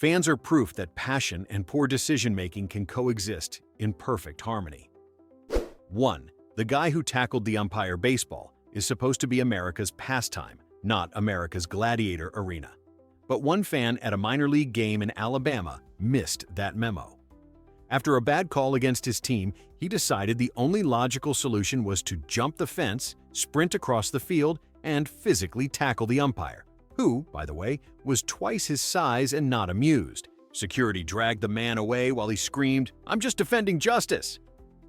Fans are proof that passion and poor decision-making can coexist in perfect harmony. 1. The guy who tackled the umpire baseball is supposed to be America's pastime, not America's gladiator arena. But one fan at a minor league game in Alabama missed that memo. After a bad call against his team, he decided the only logical solution was to jump the fence, sprint across the field, and physically tackle the umpire, who, by the way, was twice his size and not amused. Security dragged the man away while he screamed, "I'm just defending justice!"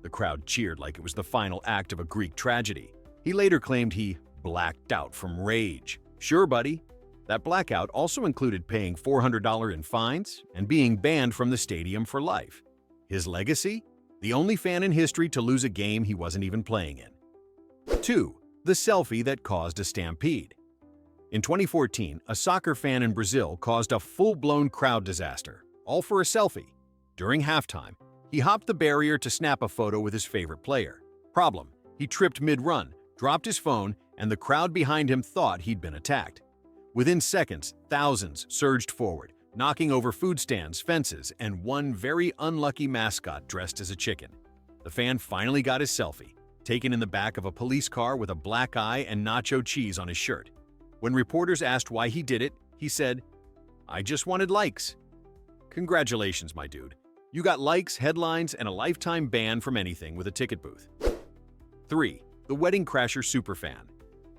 The crowd cheered like it was the final act of a Greek tragedy. He later claimed he blacked out from rage. Sure, buddy. That blackout also included paying $400 in fines and being banned from the stadium for life. His legacy? The only fan in history to lose a game he wasn't even playing in. 2. The selfie that caused a stampede. In 2014, a soccer fan in Brazil caused a full-blown crowd disaster, all for a selfie. During halftime, he hopped the barrier to snap a photo with his favorite player. Problem: he tripped mid-run, dropped his phone, and the crowd behind him thought he'd been attacked. Within seconds, thousands surged forward, knocking over food stands, fences, and one very unlucky mascot dressed as a chicken. The fan finally got his selfie, taken in the back of a police car with a black eye and nacho cheese on his shirt. When reporters asked why he did it, he said, "I just wanted likes." Congratulations, my dude. You got likes, headlines, and a lifetime ban from anything with a ticket booth. 3. The wedding crasher superfan.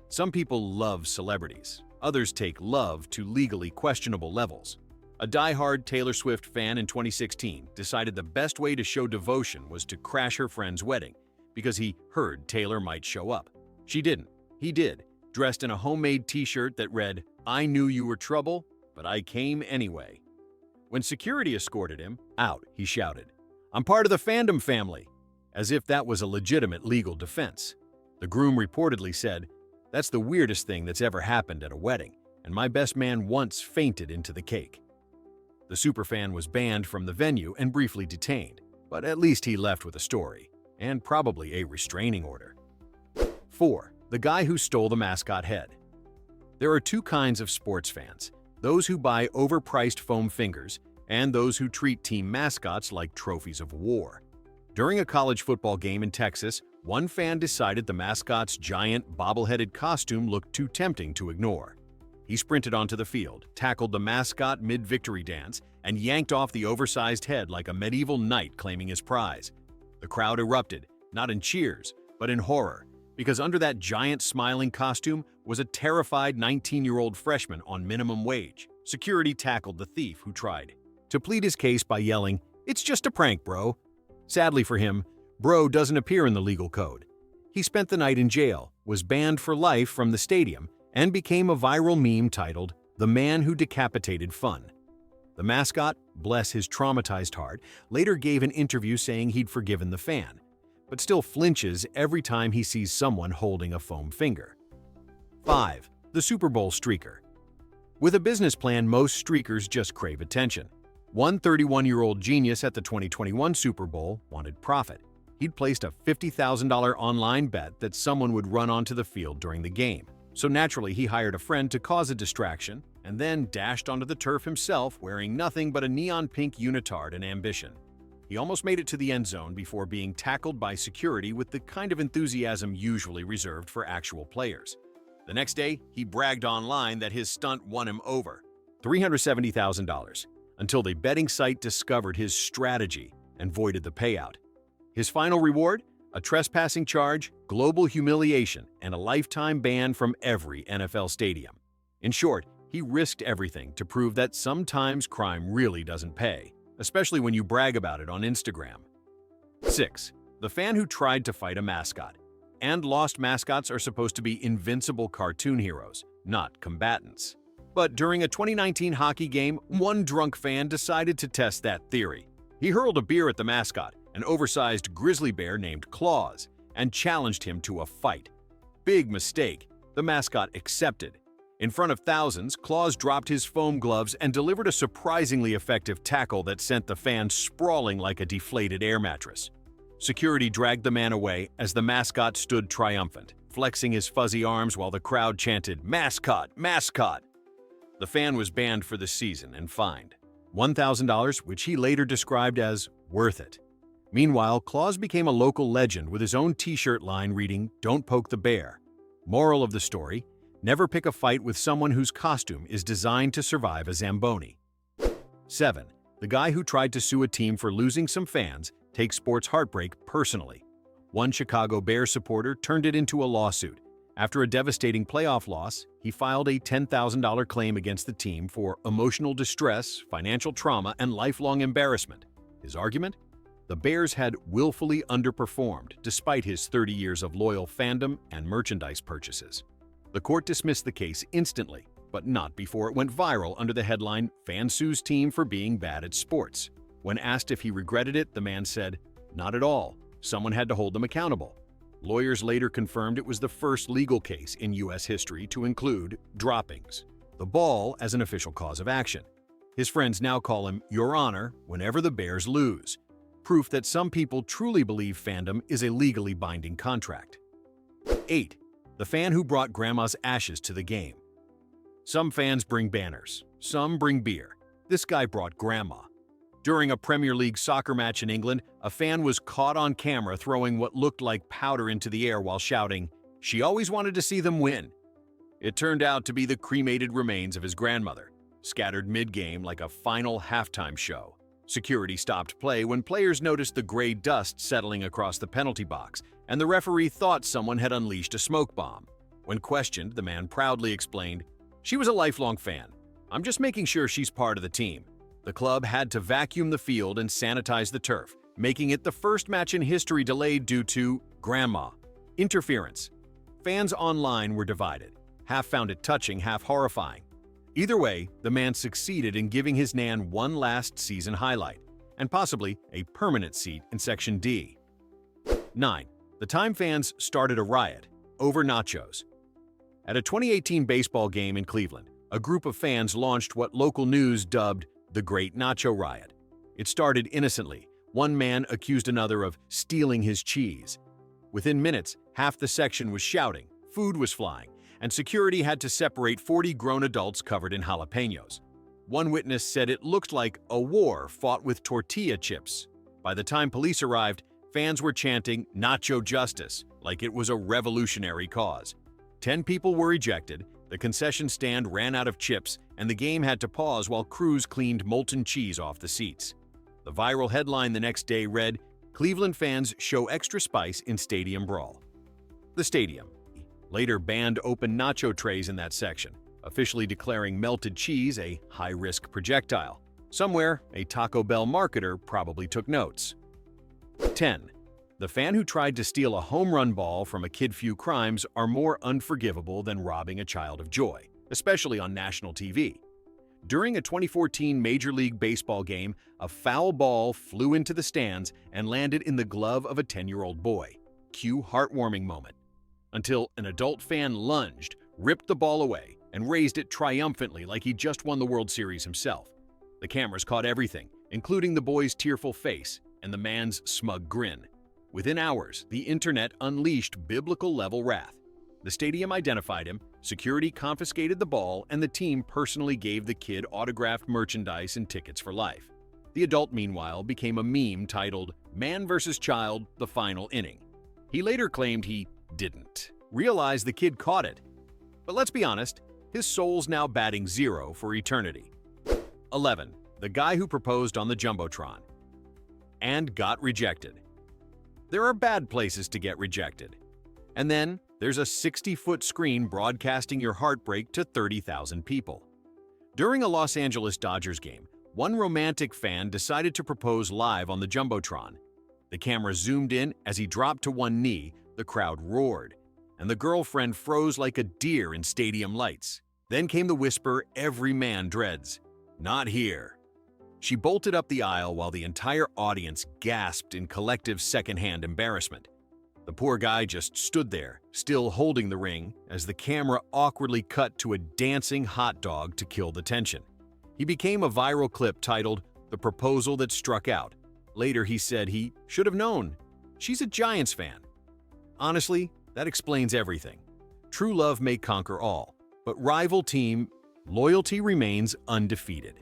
Some people love celebrities. Others take love to legally questionable levels. A die-hard Taylor Swift fan in 2016 decided the best way to show devotion was to crash her friend's wedding because he heard Taylor might show up. She didn't. He did, dressed in a homemade t-shirt that read, "I knew you were trouble, but I came anyway." When security escorted him out, he shouted, "I'm part of the fandom family," as if that was a legitimate legal defense. The groom reportedly said, "That's the weirdest thing that's ever happened at a wedding, and my best man once fainted into the cake." The superfan was banned from the venue and briefly detained, but at least he left with a story, and probably a restraining order. 4. The guy who stole the mascot head. There are two kinds of sports fans: those who buy overpriced foam fingers and those who treat team mascots like trophies of war. During a college football game in Texas, one fan decided the mascot's giant bobble-headed costume looked too tempting to ignore. He sprinted onto the field, tackled the mascot mid-victory dance, and yanked off the oversized head like a medieval knight claiming his prize. The crowd erupted, not in cheers, but in horror, because under that giant smiling costume was a terrified 19-year-old freshman on minimum wage. Security tackled the thief, who tried to plead his case by yelling, "It's just a prank, bro." Sadly for him, bro doesn't appear in the legal code. He spent the night in jail, was banned for life from the stadium, and became a viral meme titled, "The Man Who Decapitated Fun." The mascot, bless his traumatized heart, later gave an interview saying he'd forgiven the fan, but still flinches every time he sees someone holding a foam finger. 5. The Super Bowl streaker. With a business plan, most streakers just crave attention. One 31-year-old genius at the 2021 Super Bowl wanted profit. He'd placed a $50,000 online bet that someone would run onto the field during the game. So naturally, he hired a friend to cause a distraction and then dashed onto the turf himself wearing nothing but a neon pink unitard and ambition. He almost made it to the end zone before being tackled by security with the kind of enthusiasm usually reserved for actual players. The next day, he bragged online that his stunt won him over $370,000 until the betting site discovered his strategy and voided the payout. His final reward? A trespassing charge, global humiliation, and a lifetime ban from every NFL stadium. In short, he risked everything to prove that sometimes crime really doesn't pay, especially when you brag about it on Instagram. 6. The fan who tried to fight a mascot. And lost mascots are supposed to be invincible cartoon heroes, not combatants. But during a 2019 hockey game, one drunk fan decided to test that theory. He hurled a beer at the mascot, an oversized grizzly bear named Claus, and challenged him to a fight. Big mistake. The mascot accepted. In front of thousands, Claus dropped his foam gloves and delivered a surprisingly effective tackle that sent the fan sprawling like a deflated air mattress. Security dragged the man away as the mascot stood triumphant, flexing his fuzzy arms while the crowd chanted, "Mascot! Mascot!" The fan was banned for the season and fined $1,000, which he later described as worth it. Meanwhile, Claus became a local legend with his own t-shirt line reading, "Don't poke the bear." Moral of the story: never pick a fight with someone whose costume is designed to survive a Zamboni. 7. The guy who tried to sue a team for losing some fans takes sports heartbreak personally. One Chicago Bears supporter turned it into a lawsuit. After a devastating playoff loss, he filed a $10,000 claim against the team for emotional distress, financial trauma, and lifelong embarrassment. His argument? The Bears had willfully underperformed despite his 30 years of loyal fandom and merchandise purchases. The court dismissed the case instantly, but not before it went viral under the headline, "Fan Sues Team for Being Bad at Sports." When asked if he regretted it, the man said, "Not at all. Someone had to hold them accountable." Lawyers later confirmed it was the first legal case in U.S. history to include droppings, the ball as an official cause of action. His friends now call him Your Honor whenever the Bears lose. Proof that some people truly believe fandom is a legally binding contract. 8. The fan who brought grandma's ashes to the game. Some fans bring banners, some bring beer. This guy brought grandma. During a Premier League soccer match in England, a fan was caught on camera throwing what looked like powder into the air while shouting, "She always wanted to see them win." It turned out to be the cremated remains of his grandmother, scattered mid-game like a final halftime show. Security stopped play when players noticed the gray dust settling across the penalty box, and the referee thought someone had unleashed a smoke bomb. When questioned, the man proudly explained, "She was a lifelong fan. I'm just making sure she's part of the team." The club had to vacuum the field and sanitize the turf, making it the first match in history delayed due to grandma interference. Fans online were divided. Half found it touching, half horrifying. Either way, the man succeeded in giving his nan one last season highlight, and possibly a permanent seat in Section D. 9. The time fans started a riot over nachos. At a 2018 baseball game in Cleveland, a group of fans launched what local news dubbed the Great Nacho Riot. It started innocently. One man accused another of stealing his cheese. Within minutes, half the section was shouting, food was flying, and security had to separate 40 grown adults covered in jalapenos. One witness said it looked like a war fought with tortilla chips. By the time police arrived, fans were chanting "Nacho Justice" like it was a revolutionary cause. 10 people were ejected, the concession stand ran out of chips, and the game had to pause while crews cleaned molten cheese off the seats. The viral headline the next day read, "Cleveland fans show extra spice in stadium brawl." The stadium later banned open nacho trays in that section, officially declaring melted cheese a high-risk projectile. Somewhere, a Taco Bell marketer probably took notes. 10. The fan who tried to steal a home run ball from a kid. Few crimes are more unforgivable than robbing a child of joy, especially on national TV. During a 2014 Major League Baseball game, a foul ball flew into the stands and landed in the glove of a 10-year-old boy. Cue heartwarming moment. Until an adult fan lunged, ripped the ball away, and raised it triumphantly like he just won the World Series himself. The cameras caught everything, including the boy's tearful face and the man's smug grin. Within hours, the internet unleashed biblical-level wrath. The stadium identified him, security confiscated the ball, and the team personally gave the kid autographed merchandise and tickets for life. The adult, meanwhile, became a meme titled, "Man vs. Child, the Final Inning." He later claimed he didn't realize the kid caught it. But let's be honest, his soul's now batting 0 for eternity. 11. The guy who proposed on the Jumbotron and got rejected. There are bad places to get rejected. And then there's a 60-foot screen broadcasting your heartbreak to 30,000 people. During a Los Angeles Dodgers game, one romantic fan decided to propose live on the Jumbotron. The camera zoomed in as he dropped to one knee, the crowd roared, and the girlfriend froze like a deer in stadium lights. Then came the whisper every man dreads, "Not here." She bolted up the aisle while the entire audience gasped in collective secondhand embarrassment. The poor guy just stood there, still holding the ring, as the camera awkwardly cut to a dancing hot dog to kill the tension. He became a viral clip titled, "The Proposal That Struck Out." Later he said he should have known. She's a Giants fan. Honestly, that explains everything. True love may conquer all, but rival team loyalty remains undefeated.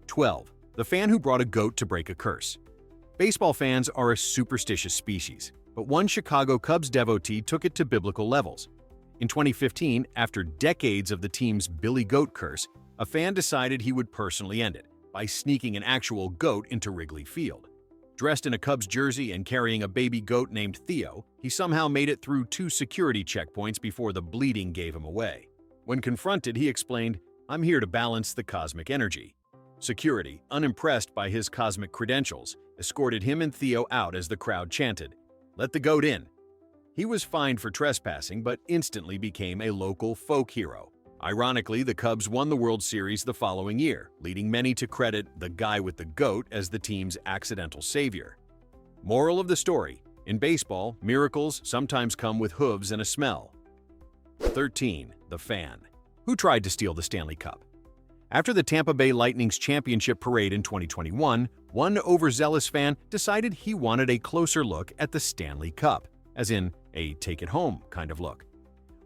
12. The fan who brought a goat to break a curse. Baseball fans are a superstitious species, but one Chicago Cubs devotee took it to biblical levels. In 2015, after decades of the team's Billy Goat curse, a fan decided he would personally end it by sneaking an actual goat into Wrigley Field. Dressed in a Cubs jersey and carrying a baby goat named Theo, he somehow made it through 2 security checkpoints before the bleeding gave him away. When confronted, he explained, "I'm here to balance the cosmic energy." Security, unimpressed by his cosmic credentials, escorted him and Theo out as the crowd chanted, "Let the goat in." He was fined for trespassing but instantly became a local folk hero. Ironically, the Cubs won the World Series the following year, leading many to credit the guy with the goat as the team's accidental savior. Moral of the story: in baseball, miracles sometimes come with hooves and a smell. 13. The fan who tried to steal the Stanley Cup. After the Tampa Bay Lightning's championship parade in 2021, one overzealous fan decided he wanted a closer look at the Stanley Cup, as in a take-it-home kind of look.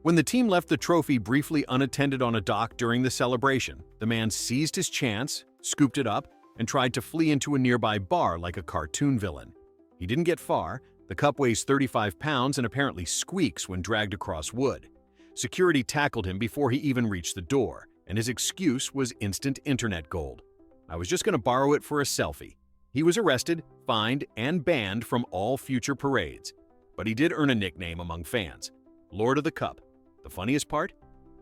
When the team left the trophy briefly unattended on a dock during the celebration, the man seized his chance, scooped it up, and tried to flee into a nearby bar like a cartoon villain. He didn't get far. The cup weighs 35 pounds and apparently squeaks when dragged across wood. Security tackled him before he even reached the door, and his excuse was instant internet gold. "I was just going to borrow it for a selfie." He was arrested, fined, and banned from all future parades. But he did earn a nickname among fans: Lord of the Cup. The funniest part?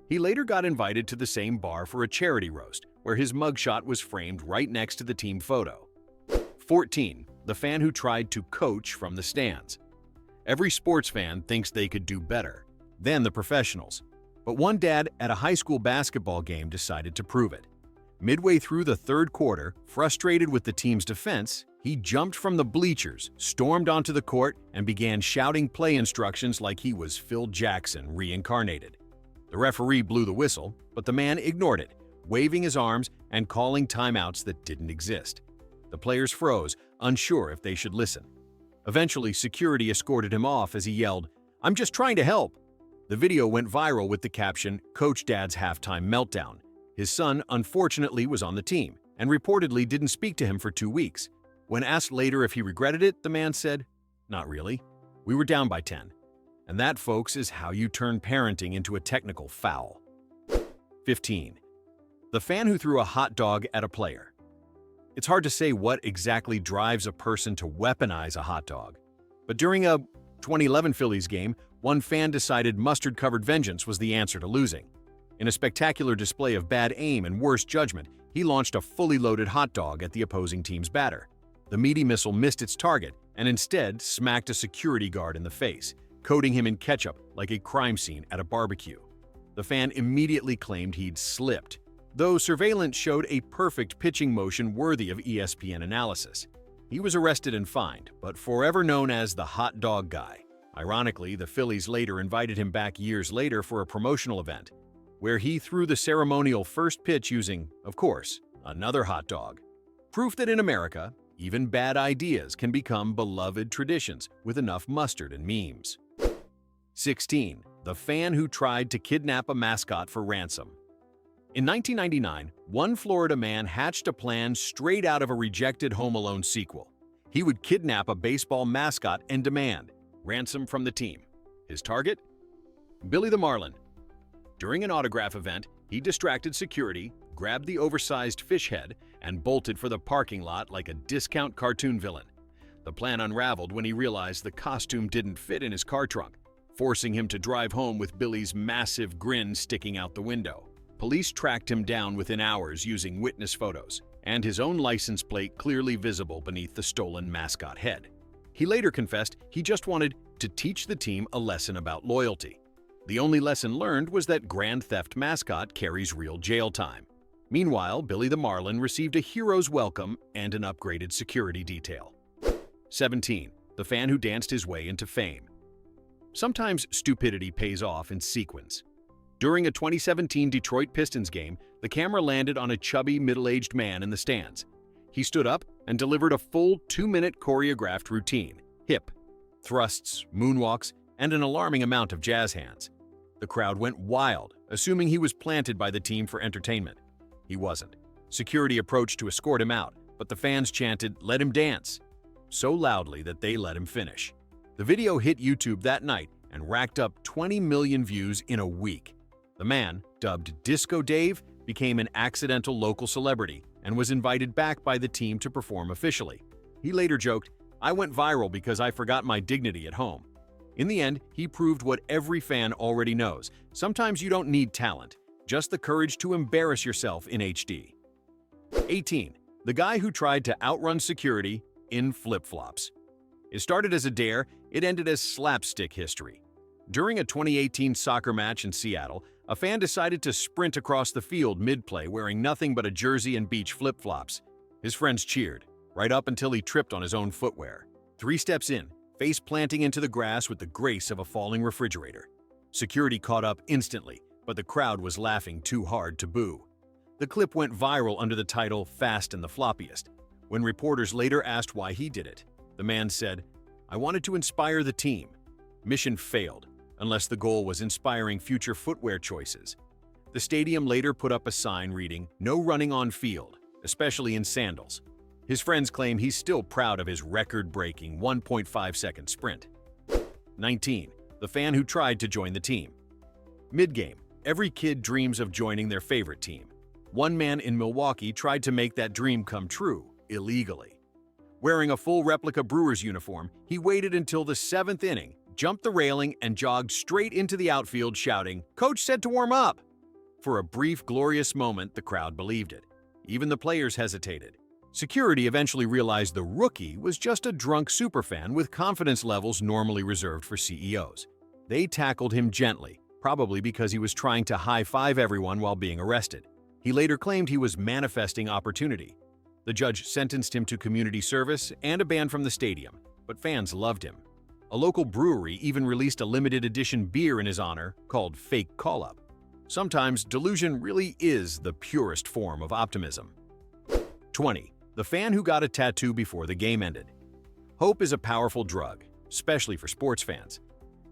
He later got invited to the same bar for a charity roast, where his mugshot was framed right next to the team photo. 14. The fan who tried to coach from the stands. Every sports fan thinks they could do better than the professionals. But one dad at a high school basketball game decided to prove it. Midway through the third quarter, frustrated with the team's defense, he jumped from the bleachers, stormed onto the court, and began shouting play instructions like he was Phil Jackson reincarnated. The referee blew the whistle, but the man ignored it, waving his arms and calling timeouts that didn't exist. The players froze, unsure if they should listen. Eventually, security escorted him off as he yelled, "I'm just trying to help." The video went viral with the caption, "Coach Dad's halftime meltdown." His son, unfortunately, was on the team and reportedly didn't speak to him for 2 weeks. When asked later if he regretted it, the man said, "Not really. We were down by 10. And that, folks, is how you turn parenting into a technical foul. 15. The fan who threw a hot dog at a player. It's hard to say what exactly drives a person to weaponize a hot dog. But during a 2011 Phillies game, one fan decided mustard-covered vengeance was the answer to losing. In a spectacular display of bad aim and worse judgment, he launched a fully loaded hot dog at the opposing team's batter. The meaty missile missed its target and instead smacked a security guard in the face, coating him in ketchup like a crime scene at a barbecue. The fan immediately claimed he'd slipped, though surveillance showed a perfect pitching motion worthy of ESPN analysis. He was arrested and fined, but forever known as the hot dog guy. Ironically, the Phillies later invited him back years later for a promotional event, where he threw the ceremonial first pitch using, of course, another hot dog. Proof that in America, even bad ideas can become beloved traditions with enough mustard and memes. 16. The fan who tried to kidnap a mascot for ransom. In 1999, one Florida man hatched a plan straight out of a rejected Home Alone sequel. He would kidnap a baseball mascot and demand ransom from the team. His target? Billy the Marlin. During an autograph event, he distracted security, grabbed the oversized fish head, and bolted for the parking lot like a discount cartoon villain. The plan unraveled when he realized the costume didn't fit in his car trunk, forcing him to drive home with Billy's massive grin sticking out the window. Police tracked him down within hours using witness photos, and his own license plate clearly visible beneath the stolen mascot head. He later confessed he just wanted to teach the team a lesson about loyalty. The only lesson learned was that grand theft mascot carries real jail time. Meanwhile, Billy the Marlin received a hero's welcome and an upgraded security detail. 17. The fan who danced his way into fame. Sometimes stupidity pays off in sequence. During a 2017 Detroit Pistons game, the camera landed on a chubby, middle-aged man in the stands. He stood up and delivered a full 2-minute choreographed routine: hip, thrusts, moonwalks, and an alarming amount of jazz hands. The crowd went wild, assuming he was planted by the team for entertainment. He wasn't. Security approached to escort him out, but the fans chanted, "Let him dance," so loudly that they let him finish. The video hit YouTube that night and racked up 20 million views in a week. The man, dubbed Disco Dave, became an accidental local celebrity and was invited back by the team to perform officially. He later joked, "I went viral because I forgot my dignity at home." In the end, he proved what every fan already knows. Sometimes you don't need talent, just the courage to embarrass yourself in HD. 18. The guy who tried to outrun security in flip-flops. It started as a dare, it ended as slapstick history. During a 2018 soccer match in Seattle, a fan decided to sprint across the field mid-play wearing nothing but a jersey and beach flip-flops. His friends cheered, right up until he tripped on his own footwear. 3 steps in, face planting into the grass with the grace of a falling refrigerator. Security caught up instantly, but the crowd was laughing too hard to boo. The clip went viral under the title "Fast and the Floppiest." When reporters later asked why he did it, the man said, "I wanted to inspire the team." Mission failed, unless the goal was inspiring future footwear choices. The stadium later put up a sign reading, "No running on field, especially in sandals." His friends claim he's still proud of his record-breaking 1.5-second sprint. 19. The fan who tried to join the team. Mid-game, every kid dreams of joining their favorite team. One man in Milwaukee tried to make that dream come true, illegally. Wearing a full replica Brewers uniform, he waited until the 7th inning, jumped the railing, and jogged straight into the outfield shouting, "Coach said to warm up!" For a brief, glorious moment, the crowd believed it. Even the players hesitated. Security eventually realized the rookie was just a drunk superfan with confidence levels normally reserved for CEOs. They tackled him gently, probably because he was trying to high-five everyone while being arrested. He later claimed he was manifesting opportunity. The judge sentenced him to community service and a ban from the stadium, but fans loved him. A local brewery even released a limited edition beer in his honor called Fake Call-Up. Sometimes delusion really is the purest form of optimism. 20. The fan who got a tattoo before the game ended. Hope is a powerful drug, especially for sports fans.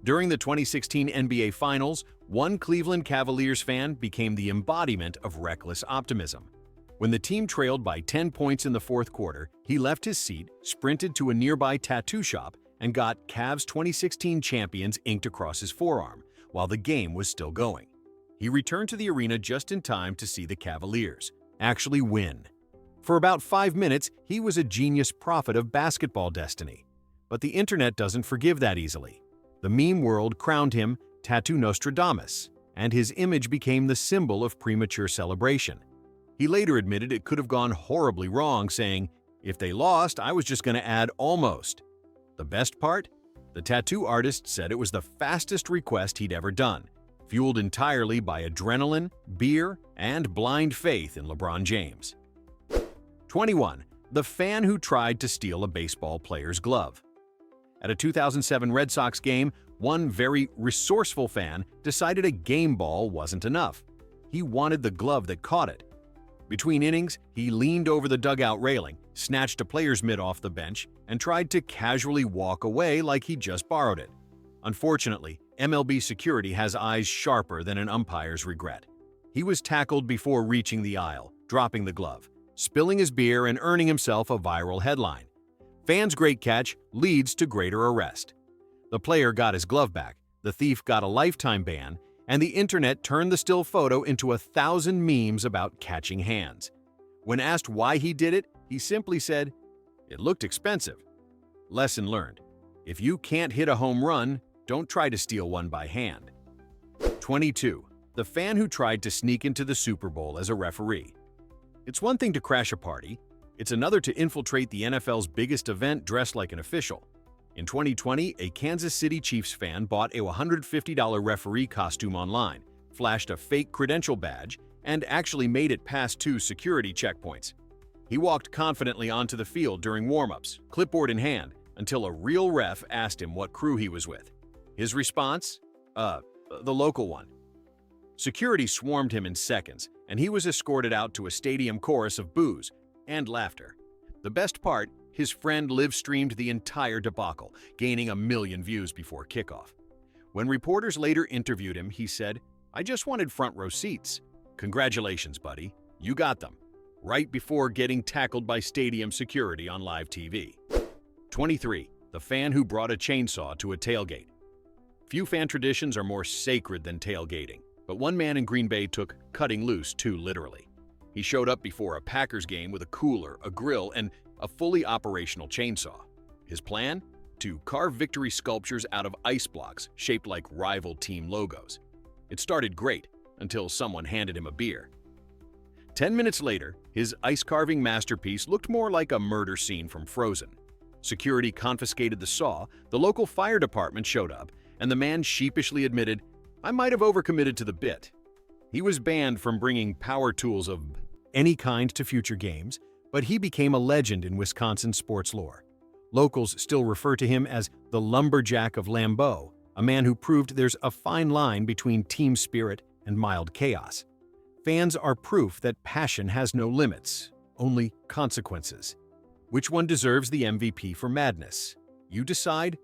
During the 2016 NBA Finals, one Cleveland Cavaliers fan became the embodiment of reckless optimism. When the team trailed by 10 points in the fourth quarter, he left his seat, sprinted to a nearby tattoo shop, and got Cavs 2016 champions inked across his forearm while the game was still going. He returned to the arena just in time to see the Cavaliers actually win. For about 5 minutes, he was a genius prophet of basketball destiny. But the internet doesn't forgive that easily. The meme world crowned him Tattoo Nostradamus, and his image became the symbol of premature celebration. He later admitted it could have gone horribly wrong, saying, "If they lost, I was just going to add almost." The best part? The tattoo artist said it was the fastest request he'd ever done, fueled entirely by adrenaline, beer, and blind faith in LeBron James. 21. The fan who tried to steal a baseball player's glove. At a 2007 Red Sox game, one very resourceful fan decided a game ball wasn't enough. He wanted the glove that caught it. Between innings, he leaned over the dugout railing, snatched a player's mitt off the bench, and tried to casually walk away like he just borrowed it. Unfortunately, MLB security has eyes sharper than an umpire's regret. He was tackled before reaching the aisle, dropping the glove, spilling his beer, and earning himself a viral headline. Fan's great catch leads to greater arrest. The player got his glove back, the thief got a lifetime ban, and the internet turned the still photo into 1,000 memes about catching hands. When asked why he did it, he simply said, "It looked expensive." Lesson learned. If you can't hit a home run, don't try to steal one by hand. 22. The fan who tried to sneak into the Super Bowl as a referee. It's one thing to crash a party. It's another to infiltrate the NFL's biggest event dressed like an official. In 2020, a Kansas City Chiefs fan bought a $150 referee costume online, flashed a fake credential badge, and actually made it past 2 security checkpoints. He walked confidently onto the field during warm-ups, clipboard in hand, until a real ref asked him what crew he was with. His response? The local one. Security swarmed him in seconds, and he was escorted out to a stadium chorus of boos and laughter. The best part, his friend live-streamed the entire debacle, gaining 1 million views before kickoff. When reporters later interviewed him, he said, "I just wanted front row seats." "Congratulations, buddy. You got them." right before getting tackled by stadium security on live TV. 23. The fan who brought a chainsaw to a tailgate. Few fan traditions are more sacred than tailgating, but one man in Green Bay took cutting loose too literally. He showed up before a Packers game with a cooler, a grill, and a fully operational chainsaw. His plan? To carve victory sculptures out of ice blocks shaped like rival team logos. It started great until someone handed him a beer. 10 minutes later, his ice-carving masterpiece looked more like a murder scene from Frozen. Security confiscated the saw, the local fire department showed up, and the man sheepishly admitted, "I might have overcommitted to the bit." He was banned from bringing power tools of any kind to future games, but he became a legend in Wisconsin sports lore. Locals still refer to him as the lumberjack of Lambeau, a man who proved there's a fine line between team spirit and mild chaos. Fans are proof that passion has no limits, only consequences. Which one deserves the MVP for madness? You decide.